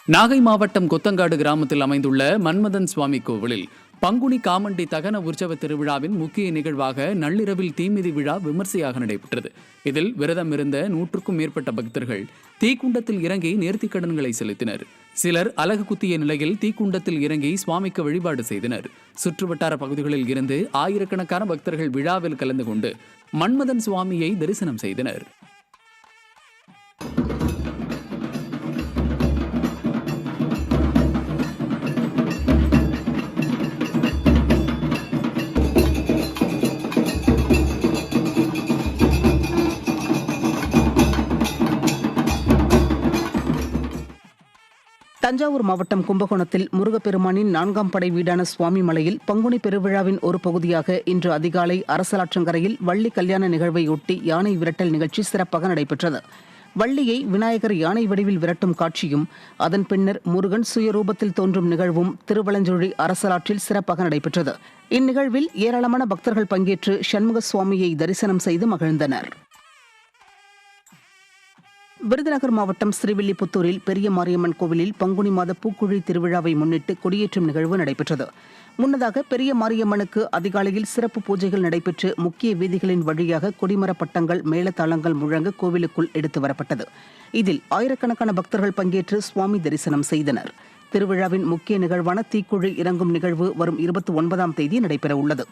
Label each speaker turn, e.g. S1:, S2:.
S1: நாகை மாவட்டம் கொத்தங்காடு கிராமத்தில் அமைந்துள்ள மன்மதன் சுவாமி கோவிலில் பங்குனி காமண்டி தகன உற்சவ திருவிழாவின் முக்கிய நிகழ்வாக நள்ளிரவில் தீமிதி விழா விமர்சையாக நடைபெற்றது. இதில் விரதம் இருந்த 100க்கும் மேற்பட்ட பக்தர்கள் தீக்குண்டத்தில் இறங்கி நேர்த்திக்கடன்களை செலுத்தினர். சிலர் அலகு குத்திய நிலையில் தீக்குண்டத்தில் இறங்கி சுவாமிக்கு வழிபாடு செய்தனர். சுற்றுவட்டார பகுதிகளில் இருந்து ஆயிரக்கணக்கான பக்தர்கள் விழாவில் கலந்து கொண்டு மன்மதன் சுவாமியை தரிசனம் செய்தனர்.
S2: தஞ்சாவூர் மாவட்டம் கும்பகோணத்தில் முருகப்பெருமானின் 4ஆம் படை வீடான சுவாமி மலையில் பங்குனி பெருவிழாவின் ஒரு பகுதியாக இன்று அதிகாலை அரசலாற்றங்கரையில் வள்ளி கல்யாண நிகழ்வையொட்டி யானை விரட்டல் நிகழ்ச்சி சிறப்பாக நடைபெற்றது. வள்ளியை விநாயகர் யானை வடிவில் விரட்டும் காட்சியும் அதன் பின்னர் முருகன் சுயரூபத்தில் தோன்றும் நிகழ்வும் திருவலஞ்சுழி அரசலாற்றில் சிறப்பாக நடைபெற்றது. இந்நிகழ்வில் ஏராளமான பக்தர்கள் பங்கேற்று சண்முக சுவாமியை தரிசனம் செய்து மகிழ்ந்தனர். விருதுநகர் மாவட்டம் ஸ்ரீவில்லிபுத்தூரில் பெரிய மாரியம்மன் கோவிலில் பங்குனி மாத பூக்குழி திருவிழாவை முன்னிட்டு கொடியேற்றும் நிகழ்வு நடைபெற்றது. முன்னதாக பெரிய மாரியம்மனுக்கு அதிகாலையில் சிறப்பு பூஜைகள் நடைபெற்று முக்கிய வீதிகளின் வழியாக கொடிமர பட்டங்கள் மேளதாளங்கள் முழங்க கோவிலுக்குள் எடுத்து வரப்பட்டது. இதில் ஆயிரக்கணக்கான பக்தர்கள் பங்கேற்று சுவாமி தரிசனம் செய்தனர். திருவிழாவின் முக்கிய நிகழ்வான தீக்குழி இறங்கும் நிகழ்வு வரும் 29ஆம் தேதி நடைபெற உள்ளது.